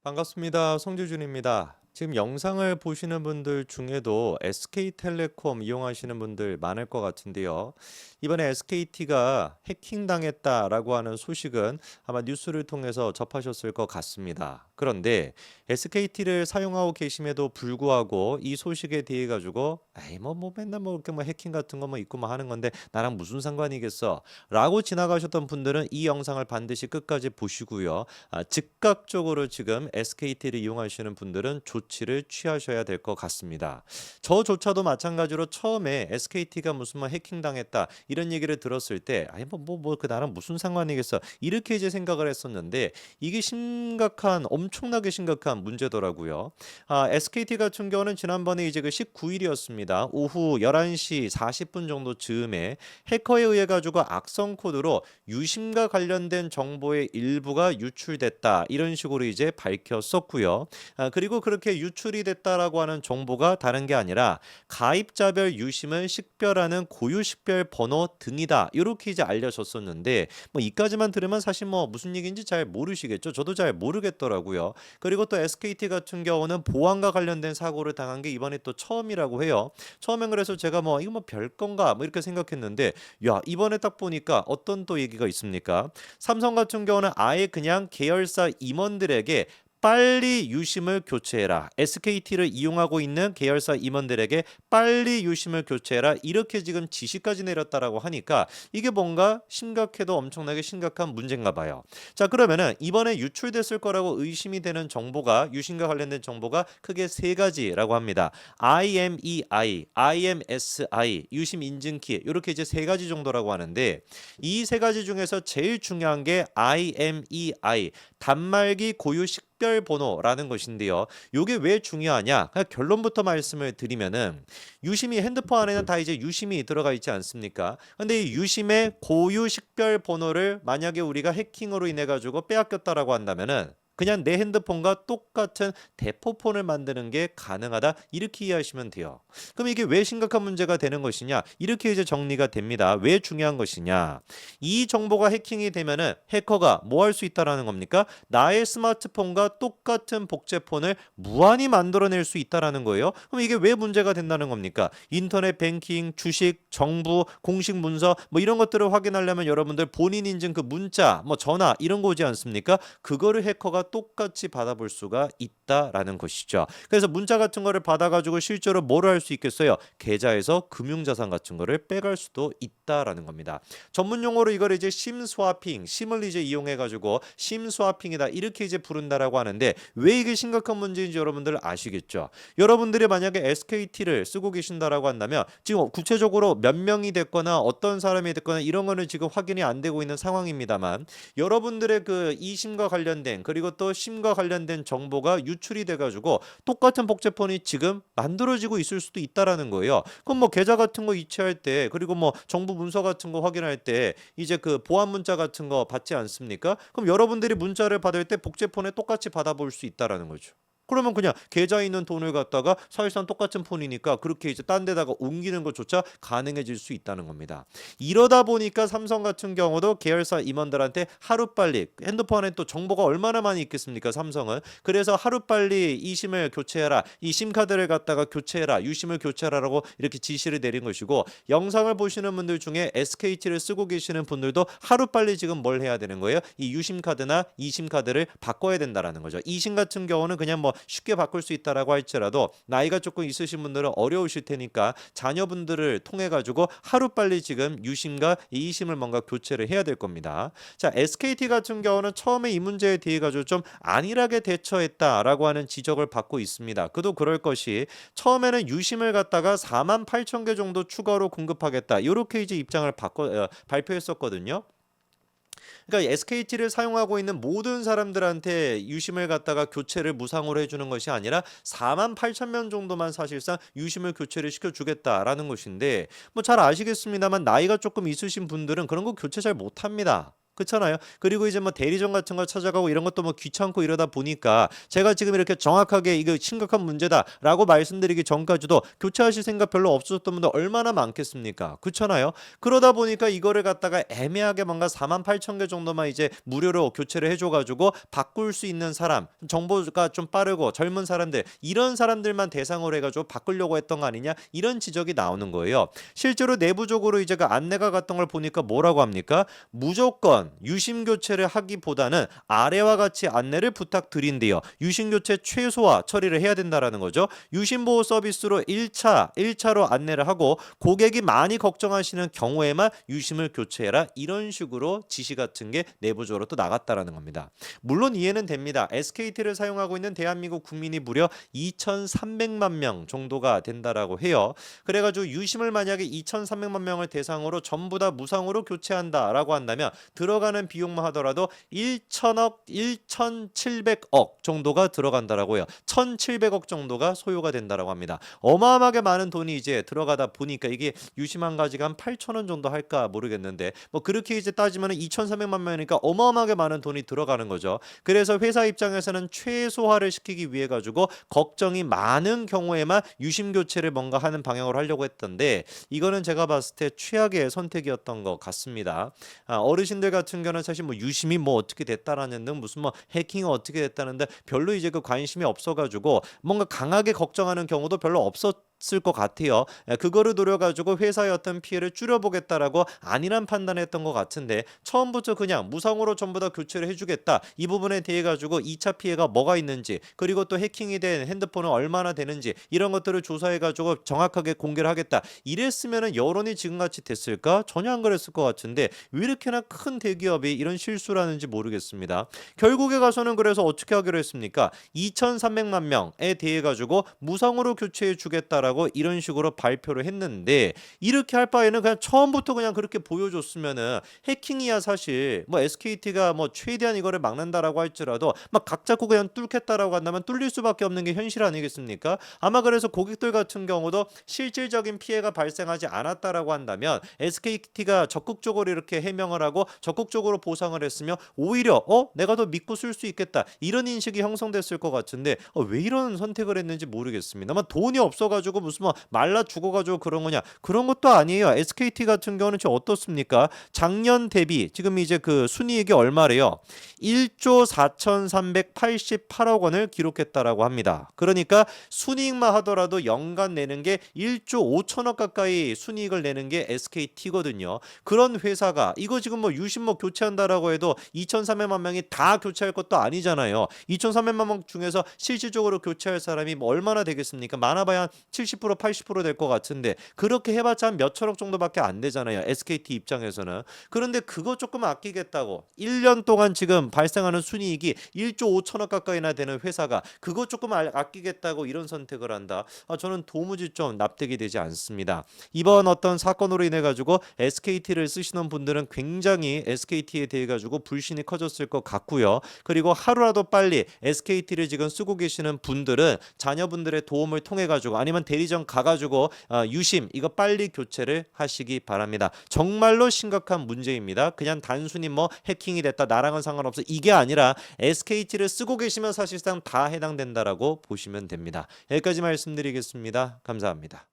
반갑습니다. 송재준입니다. 지금 영상을 보시는 분들 중에도 SK텔레콤 이용하시는 분들 많을 것 같은데요. 이번에 SKT가 해킹당했다라고 하는 소식은 아마 뉴스를 통해서 접하셨을 것 같습니다. 그런데 SKT를 사용하고 계심에도 불구하고 이 소식에 대해 가지고 에이 뭐 맨날 뭐 이렇게 뭐 해킹 같은 거 뭐 있고 뭐 하는 건데 나랑 무슨 상관이겠어? 라고 지나가셨던 분들은 이 영상을 반드시 끝까지 보시고요. 즉각적으로 지금 SKT를 이용하시는 분들은 조치를 취하셔야 될 것 같습니다. 저조차도 마찬가지로 처음에 SKT가 무슨 뭐 해킹당했다 이런 얘기를 들었을 때 아니 그 나랑 무슨 상관이겠어 이렇게 이제 생각을 했었는데 이게 심각한 엄청나게 심각한 문제더라고요. SKT 같은 경우는 지난번에 이제 그 19일이었습니다. 오후 11시 40분 정도 즈음에 해커에 의해 가지고 악성 코드로 유심과 관련된 정보의 일부가 유출됐다. 이런 식으로 이제 밝혔었고요. 그리고 그렇게 유출이 됐다라고 하는 정보가 다른 게 아니라 가입자별 유심을 식별하는 고유 식별 번호 등이다. 이렇게 이제 알려졌었는데 뭐 이까지만 들으면 사실 뭐 무슨 얘기인지 잘 모르시겠죠. 저도 잘 모르겠더라고요. 그리고 또 SKT 같은 경우는 보안과 관련된 사고를 당한 게 이번에 또 처음이라고 해요. 처음엔 그래서 제가 뭐 이거 뭐 별건가 뭐 이렇게 생각했는데 야 이번에 딱 보니까 어떤 또 얘기가 있습니까? 삼성 같은 경우는 아예 그냥 계열사 임원들에게 빨리 유심을 교체해라. SKT를 이용하고 있는 계열사 임원들에게 빨리 유심을 교체해라. 이렇게 지금 지시까지 내렸다라고 하니까 이게 뭔가 심각해도 엄청나게 심각한 문제인가 봐요. 자, 그러면은 이번에 유출됐을 거라고 의심이 되는 정보가 유심과 관련된 정보가 크게 세 가지라고 합니다. IMEI, IMSI, 유심 인증키 이렇게 이제 세 가지 정도라고 하는데 이 세 가지 중에서 제일 중요한 게 IMEI, 단말기 고유 식별 번호라는 것인데요. 이게 왜 중요하냐? 그냥 결론부터 말씀을 드리면은 유심이 핸드폰 안에는 다 이제 유심이 들어가 있지 않습니까? 근데 이 유심의 고유 식별 번호를 만약에 우리가 해킹으로 인해 가지고 빼앗겼다라고 한다면은 그냥 내 핸드폰과 똑같은 대포폰을 만드는 게 가능하다. 이렇게 이해하시면 돼요. 그럼 이게 왜 심각한 문제가 되는 것이냐? 이렇게 이제 정리가 됩니다. 왜 중요한 것이냐? 이 정보가 해킹이 되면은 해커가 뭐 할 수 있다라는 겁니까? 나의 스마트폰과 똑같은 복제폰을 무한히 만들어낼 수 있다라는 거예요. 그럼 이게 왜 문제가 된다는 겁니까? 인터넷 뱅킹, 주식, 정부, 공식 문서 뭐 이런 것들을 확인하려면 여러분들 본인 인증 그 문자, 뭐 전화 이런 거 오지 않습니까? 그거를 해커가 똑같이 받아볼 수가 있다라는 것이죠. 그래서 문자 같은 거를 받아가지고 실제로 뭐를 할 수 있겠어요? 계좌에서 금융자산 같은 거를 빼갈 수도 있다라는 겁니다. 전문 용어로 이걸 이제 심 스와핑, 심을 이제 이용해 가지고 심 스와핑이다 이렇게 이제 부른다라고 하는데 왜 이게 심각한 문제인지 여러분들 아시겠죠? 여러분들이 만약에 SKT를 쓰고 계신다라고 한다면 지금 구체적으로 몇 명이 됐거나 어떤 사람이 됐거나 이런 거는 지금 확인이 안 되고 있는 상황입니다만 여러분들의 그 이심과 관련된 그리고 또 심과 관련된 정보가 유출이 돼 가지고 똑같은 복제폰이 지금 만들어지고 있을 수도 있다라는 거예요. 그럼 뭐 계좌 같은 거 이체할 때 그리고 뭐 정부 문서 같은 거 확인할 때 이제 그 보안 문자 같은 거 받지 않습니까? 그럼 여러분들이 문자를 받을 때 복제폰에 똑같이 받아볼 수 있다라는 거죠. 그러면 그냥 계좌에 있는 돈을 갖다가 사실상 똑같은 폰이니까 그렇게 이제 딴 데다가 옮기는 것조차 가능해질 수 있다는 겁니다. 이러다 보니까 삼성 같은 경우도 계열사 임원들한테 하루빨리 핸드폰에 또 정보가 얼마나 많이 있겠습니까? 삼성은. 그래서 하루빨리 이 심을 교체해라. 이 심카드를 갖다가 교체해라. 유심을 교체하라고 이렇게 지시를 내린 것이고 영상을 보시는 분들 중에 SKT를 쓰고 계시는 분들도 하루빨리 지금 뭘 해야 되는 거예요? 이 유심 카드나 이심 카드를 바꿔야 된다라는 거죠. 이심 같은 경우는 그냥 뭐 쉽게 바꿀 수 있다라고 할지라도 나이가 조금 있으신 분들은 어려우실 테니까 자녀분들을 통해 가지고 하루빨리 지금 유심과 이심을 뭔가 교체를 해야 될 겁니다. 자, SKT 같은 경우는 처음에 이 문제에 대해 가지고 좀 안일하게 대처했다라고 하는 지적을 받고 있습니다. 그도 그럴 것이 처음에는 유심을 갖다가 4만 8천 개 정도 추가로 공급하겠다. 이렇게 이제 입장을 발표했었거든요. 그러니까 SKT를 사용하고 있는 모든 사람들한테 유심을 갖다가 교체를 무상으로 해주는 것이 아니라 4만 8천 명 정도만 사실상 유심을 교체를 시켜주겠다라는 것인데 뭐 잘 아시겠습니다만 나이가 조금 있으신 분들은 그런 거 교체 잘 못합니다. 그렇잖아요. 그리고 이제 뭐 대리점 같은 거 찾아가고 이런 것도 뭐 귀찮고 이러다 보니까 제가 지금 이렇게 정확하게 이거 심각한 문제다라고 말씀드리기 전까지도 교체하실 생각 별로 없으셨던 분들 얼마나 많겠습니까? 그렇잖아요. 그러다 보니까 이거를 갖다가 애매하게 뭔가 48,000개 정도만 이제 무료로 교체를 해줘가지고 바꿀 수 있는 사람, 정보가 좀 빠르고 젊은 사람들, 이런 사람들만 대상으로 해가지고 바꾸려고 했던 거 아니냐, 이런 지적이 나오는 거예요. 실제로 내부적으로 이제 그 안내가 갔던 걸 보니까 뭐라고 합니까? 무조건 유심 교체를 하기보다는 아래와 같이 안내를 부탁드린대요. 유심 교체 최소화 처리를 해야 된다라는 거죠. 유심 보호 서비스로 1차로 안내를 하고 고객이 많이 걱정하시는 경우에만 유심을 교체해라, 이런 식으로 지시 같은 게 내부적으로 또 나갔다라는 겁니다. 물론 이해는 됩니다. SKT를 사용하고 있는 대한민국 국민이 무려 2,300만 명 정도가 된다라고 해요. 그래가지고 유심을 만약에 2,300만 명을 대상으로 전부 다 무상으로 교체한다라고 한다면 들어가는 비용만 하더라도 1천억, 1,700억 정도가 들어간다라고요. 1,700억 정도가 소요가 된다라고 합니다. 어마어마하게 많은 돈이 이제 들어가다 보니까 이게 유심 한 가지가 한 8,000원 정도 할까 모르겠는데 뭐 그렇게 이제 따지면 2,300만 명이니까 어마어마하게 많은 돈이 들어가는 거죠. 그래서 회사 입장에서는 최소화를 시키기 위해 가지고 걱정이 많은 경우에만 유심 교체를 뭔가 하는 방향으로 하려고 했던데, 이거는 제가 봤을 때 최악의 선택이었던 것 같습니다. 어르신들 같은 경우는 사실 뭐 유심이 뭐 어떻게 됐다라는 등 무슨 뭐 해킹이 어떻게 됐다는데 별로 이제 그 관심이 없어가지고 뭔가 강하게 걱정하는 경우도 별로 없었을 것 같아요. 그거를 노려가지고 회사의 어떤 피해를 줄여보겠다라고 안일한 판단했던 것 같은데, 처음부터 그냥 무상으로 전부 다 교체를 해주겠다, 이 부분에 대해 가지고 2차 피해가 뭐가 있는지, 그리고 또 해킹이 된 핸드폰은 얼마나 되는지, 이런 것들을 조사해가지고 정확하게 공개를 하겠다, 이랬으면은 여론이 지금같이 됐을까? 전혀 안 그랬을 것 같은데 왜 이렇게나 큰 대기업이 이런 실수를 하는지 모르겠습니다. 결국에 가서는 그래서 어떻게 하기로 했습니까? 2,300만 명에 대해 가지고 무상으로 교체해 주겠다라고 이런 식으로 발표를 했는데, 이렇게 할 바에는 그냥 처음부터 그냥 그렇게 보여줬으면은, 해킹이야 사실 뭐 SKT가 뭐 최대한 이거를 막는다라고 할지라도 막 각 잡고 그냥 뚫겠다라고 한다면 뚫릴 수밖에 없는 게 현실 아니겠습니까? 아마 그래서 고객들 같은 경우도 실질적인 피해가 발생하지 않았다라고 한다면 SKT가 적극적으로 이렇게 해명을 하고 적극적으로 보상을 했으면 오히려 내가 더 믿고 쓸 수 있겠다, 이런 인식이 형성됐을 것 같은데 왜 이런 선택을 했는지 모르겠습니다. 아마 돈이 없어가지고 무슨 뭐 말라 죽어가지고 그런 거냐, 그런 것도 아니에요. SKT 같은 경우는 지금 어떻습니까? 작년 대비 지금 이제 그 순이익이 얼마래요? 1조 4,388억 원을 기록했다라고 합니다. 그러니까 순이익만 하더라도 연간 내는 게 1조 5천억 가까이 순이익을 내는 게 SKT거든요. 그런 회사가 이거 지금 뭐 유심 뭐 교체한다라고 해도 2,300만 명이 다 교체할 것도 아니잖아요. 2,300만 명 중에서 실질적으로 교체할 사람이 뭐 얼마나 되겠습니까? 많아봐야 70% 80% 될 것 같은데 그렇게 해봤자 한 몇 천억 정도밖에 안 되잖아요. SKT 입장에서는. 그런데 그거 조금 아끼겠다고 1년 동안 지금 발생하는 순이익이 1조 5천억 가까이나 되는 회사가 그거 조금 아끼겠다고 이런 선택을 한다. 저는 도무지 좀 납득이 되지 않습니다. 이번 어떤 사건으로 인해 가지고 SKT를 쓰시는 분들은 굉장히 SKT에 대해 가지고 불신이 커졌을 것 같고요. 그리고 하루라도 빨리 SKT를 지금 쓰고 계시는 분들은 자녀분들의 도움을 통해 가지고 아니면 대리점 가 가지고 유심 이거 빨리 교체를 하시기 바랍니다. 정말로 심각한 문제입니다. 그냥 단순히 뭐 해킹이 됐다 나랑은 상관없어 이게 아니라 SKT를 쓰고 계시면 사실상 다 해당된다라고 보시면 됩니다. 여기까지 말씀드리겠습니다. 감사합니다.